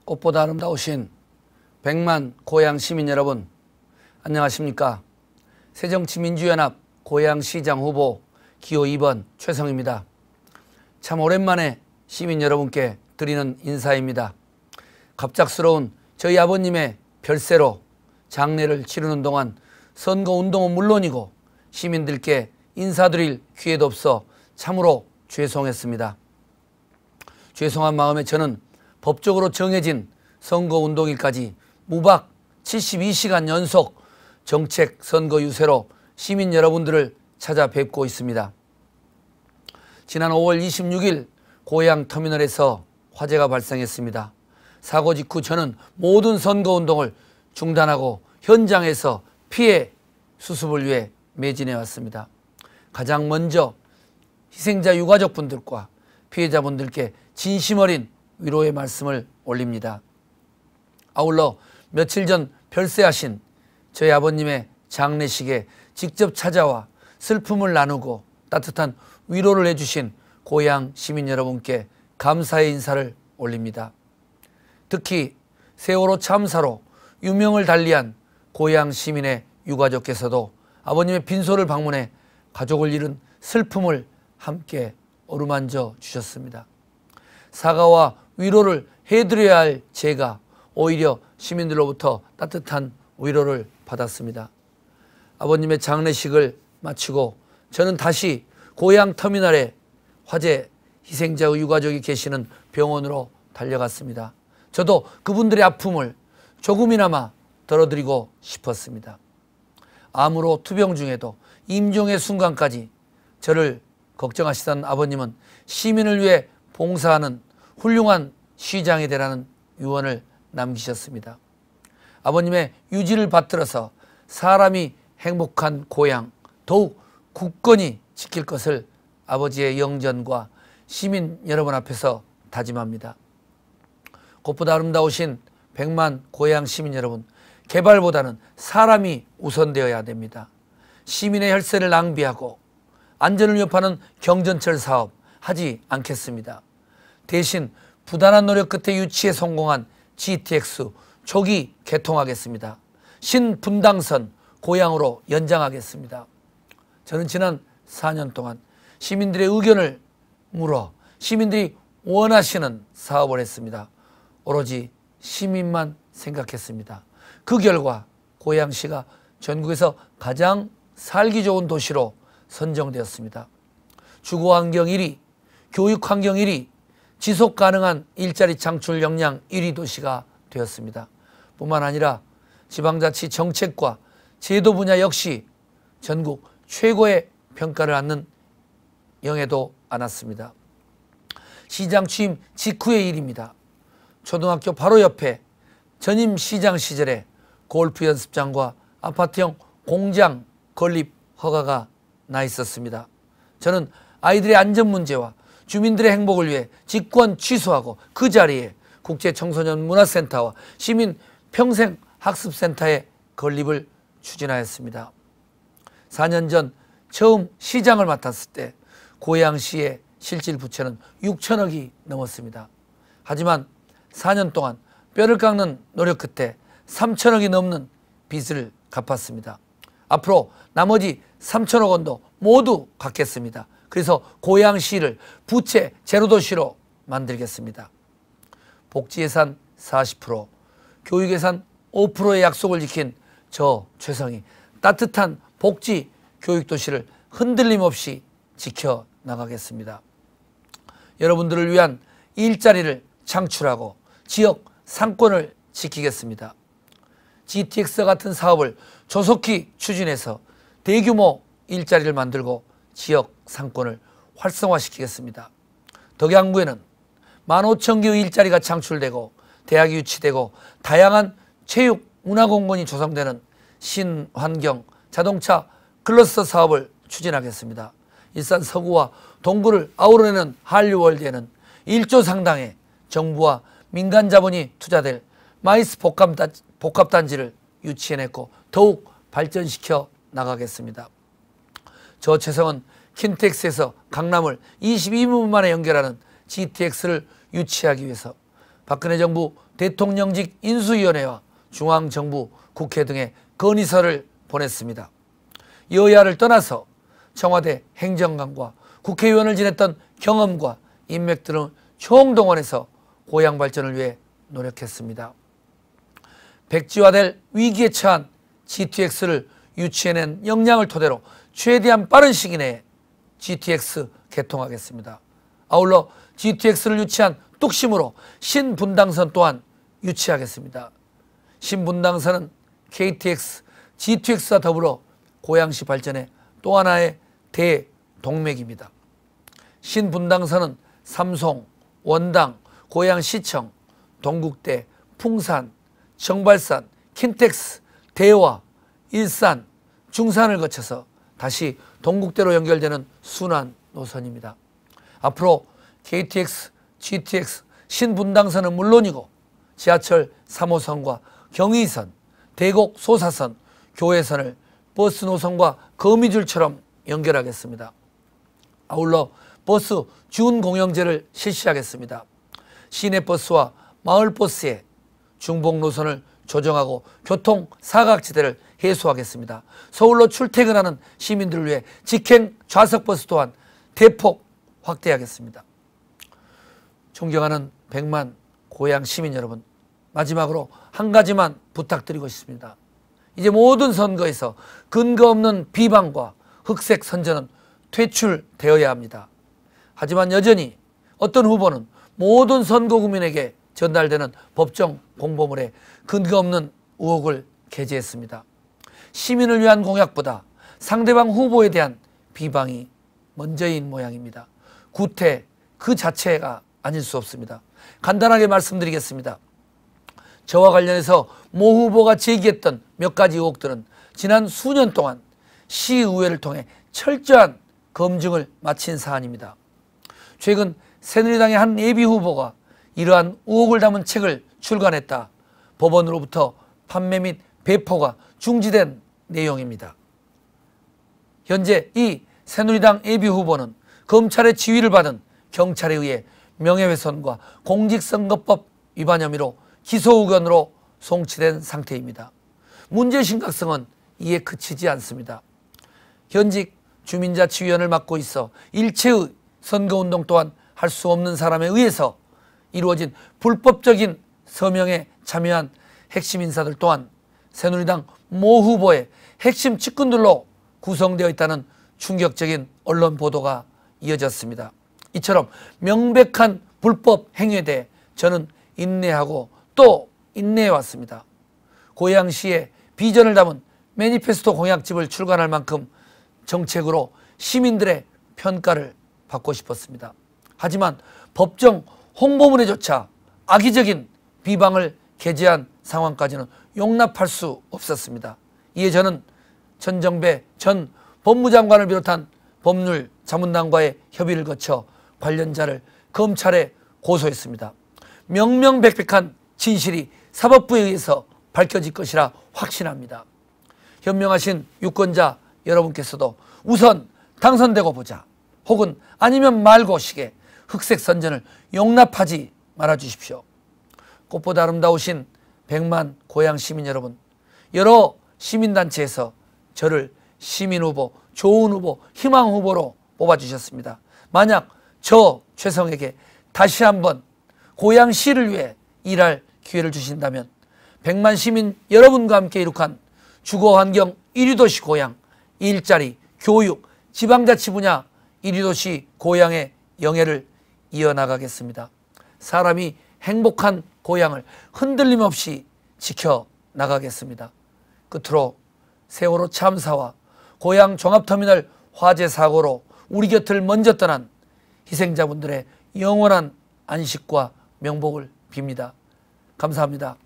꽃보다 아름다우신 백만 고양 시민 여러분, 안녕하십니까? 새정치민주연합 고양시장 후보 기호 2번 최성입니다. 참 오랜만에 시민 여러분께 드리는 인사입니다. 갑작스러운 저희 아버님의 별세로 장례를 치르는 동안 선거운동은 물론이고 시민들께 인사드릴 기회도 없어 참으로 죄송했습니다. 죄송한 마음에 저는 법적으로 정해진 선거운동일까지 무박 72시간 연속 정책 선거 유세로 시민 여러분들을 찾아뵙고 있습니다. 지난 5월 26일 고양터미널에서 화재가 발생했습니다. 사고 직후 저는 모든 선거운동을 중단하고 현장에서 피해 수습을 위해 매진해 왔습니다. 가장 먼저 희생자 유가족분들과 피해자분들께 진심 어린 위로의 말씀을 올립니다. 아울러 며칠 전 별세하신 저희 아버님의 장례식에 직접 찾아와 슬픔을 나누고 따뜻한 위로를 해주신 고양 시민 여러분께 감사의 인사를 올립니다. 특히 세월호 참사로 유명을 달리한 고양 시민의 유가족께서도 아버님의 빈소를 방문해 가족을 잃은 슬픔을 함께 어루만져 주셨습니다. 사과와 위로를 해드려야 할 제가 오히려 시민들로부터 따뜻한 위로를 받았습니다. 아버님의 장례식을 마치고 저는 다시 고양터미널에 화재 희생자의 유가족이 계시는 병원으로 달려갔습니다. 저도 그분들의 아픔을 조금이나마 덜어드리고 싶었습니다. 암으로 투병 중에도 임종의 순간까지 저를 걱정하시던 아버님은 시민을 위해 봉사하는 훌륭한 시장이 되라는 유언을 남기셨습니다. 아버님의 유지를 받들어서 사람이 행복한 고양 더욱 굳건히 지킬 것을 아버지의 영전과 시민 여러분 앞에서 다짐합니다. 꽃보다 아름다우신 백만 고양 시민 여러분, 개발보다는 사람이 우선되어야 됩니다. 시민의 혈세를 낭비하고 안전을 위협하는 경전철 사업 하지 않겠습니다. 대신 부단한 노력 끝에 유치에 성공한 GTX 조기 개통하겠습니다. 신분당선 고양으로 연장하겠습니다. 저는 지난 4년 동안 시민들의 의견을 물어 시민들이 원하시는 사업을 했습니다. 오로지 시민만 생각했습니다. 그 결과 고양시가 전국에서 가장 살기 좋은 도시로 선정되었습니다. 주거환경 1위, 교육환경 1위, 지속가능한 일자리 창출 역량 1위 도시가 되었습니다. 뿐만 아니라 지방자치 정책과 제도 분야 역시 전국 최고의 평가를 받는 영예도 안았습니다. 시장 취임 직후의 일입니다. 초등학교 바로 옆에 전임 시장 시절에 골프 연습장과 아파트형 공장 건립 허가가 나 있었습니다. 저는 아이들의 안전 문제와 주민들의 행복을 위해 직권 취소하고 그 자리에 국제청소년 문화센터와 시민 평생학습센터의 건립을 추진하였습니다. 4년 전 처음 시장을 맡았을 때 고양시의 실질 부채는 6천억이 넘었습니다. 하지만 4년 동안 뼈를 깎는 노력 끝에 3천억이 넘는 빚을 갚았습니다. 앞으로 나머지 3천억 원도 모두 갚겠습니다. 그래서 고양시를 부채 제로도시로 만들겠습니다. 복지예산 40%, 교육예산 5%의 약속을 지킨 저 최성이 따뜻한 복지 교육도시를 흔들림 없이 지켜나가겠습니다. 여러분들을 위한 일자리를 창출하고 지역 상권을 지키겠습니다. GTX 같은 사업을 조속히 추진해서 대규모 일자리를 만들고 지역 상권을 활성화시키겠습니다. 덕양구에는 15,000개의 일자리가 창출되고 대학이 유치되고 다양한 체육 문화공간이 조성되는 신환경 자동차 클러스터 사업을 추진하겠습니다. 일산 서구와 동구를 아우러내는 한류월드에는 1조 상당의 정부와 민간 자본이 투자될 마이스 복합단지를 유치해냈고 더욱 발전시켜 나가겠습니다. 저 최성은 킨텍스에서 강남을 22분 만에 연결하는 GTX를 유치하기 위해서 박근혜 정부 대통령직 인수위원회와 중앙정부, 국회 등에 건의서를 보냈습니다. 여야를 떠나서 청와대 행정관과 국회의원을 지냈던 경험과 인맥 등을 총동원해서 고향 발전을 위해 노력했습니다. 백지화될 위기에 처한 GTX를 유치해낸 역량을 토대로 최대한 빠른 시기 내에 GTX 개통하겠습니다. 아울러 GTX를 유치한 뚝심으로 신분당선 또한 유치하겠습니다. 신분당선은 KTX, GTX와 더불어 고양시 발전의 또 하나의 대동맥입니다. 신분당선은 삼송, 원당, 고양시청, 동국대, 풍산, 정발산, 킨텍스, 대화, 일산, 중산을 거쳐서 다시 동국대로 연결되는 순환 노선입니다. 앞으로 KTX, GTX, 신분당선은 물론이고 지하철 3호선과 경의선, 대곡 소사선, 교외선을 버스 노선과 거미줄처럼 연결하겠습니다. 아울러 버스 준공영제를 실시하겠습니다. 시내버스와 마을버스의 중복 노선을 조정하고 교통 사각지대를 해소하겠습니다. 서울로 출퇴근하는 시민들을 위해 직행 좌석버스 또한 대폭 확대하겠습니다. 존경하는 100만 고향 시민 여러분, 마지막으로 한 가지만 부탁드리고 싶습니다. 이제 모든 선거에서 근거 없는 비방과 흑색 선전은 퇴출되어야 합니다. 하지만 여전히 어떤 후보는 모든 선거 국민에게 전달되는 법정 공보물에 근거 없는 의혹을 게재했습니다. 시민을 위한 공약보다 상대방 후보에 대한 비방이 먼저인 모양입니다. 구태 그 자체가 아닐 수 없습니다. 간단하게 말씀드리겠습니다. 저와 관련해서 모 후보가 제기했던 몇 가지 의혹들은 지난 수년 동안 시의회를 통해 철저한 검증을 마친 사안입니다. 최근 새누리당의 한 예비 후보가 이러한 의혹을 담은 책을 출간했다. 법원으로부터 판매 및 배포가 중지된 내용입니다. 현재 이 새누리당 예비 후보는 검찰의 지휘를 받은 경찰에 의해 명예훼손과 공직선거법 위반 혐의로 기소 의견으로 송치된 상태입니다. 문제의 심각성은 이에 그치지 않습니다. 현직 주민자치위원을 맡고 있어 일체의 선거운동 또한 할 수 없는 사람에 의해서 이루어진 불법적인 서명에 참여한 핵심 인사들 또한 새누리당 모 후보의 핵심 측근들로 구성되어 있다는 충격적인 언론 보도가 이어졌습니다. 이처럼 명백한 불법 행위에 대해 저는 인내하고 또 인내해왔습니다. 고양시의 비전을 담은 매니페스토 공약집을 출간할 만큼 정책으로 시민들의 평가를 받고 싶었습니다. 하지만 법정 홍보물에조차 악의적인 비방을 게재한 상황까지는 용납할 수 없었습니다. 이에 저는 전정배 전 법무장관을 비롯한 법률 자문단과의 협의를 거쳐 관련자를 검찰에 고소했습니다. 명명백백한 진실이 사법부에 의해서 밝혀질 것이라 확신합니다. 현명하신 유권자 여러분께서도 우선 당선되고 보자, 혹은 아니면 말고 식의 흑색 선전을 용납하지 말아주십시오. 꽃보다 아름다우신 100만 고향 시민 여러분, 여러 시민단체에서 저를 시민후보, 좋은 후보, 희망 후보로 뽑아주셨습니다. 만약 저 최성에게 다시 한번 고양시를 위해 일할 기회를 주신다면 100만 시민 여러분과 함께 이룩한 주거환경 1위 도시 고양, 일자리, 교육, 지방자치 분야 1위 도시 고양의 영예를 이어나가겠습니다. 사람이 행복한 고향을 흔들림 없이 지켜나가겠습니다. 끝으로 세월호 참사와 고양 종합터미널 화재 사고로 우리 곁을 먼저 떠난 희생자분들의 영원한 안식과 명복을 빕니다. 감사합니다.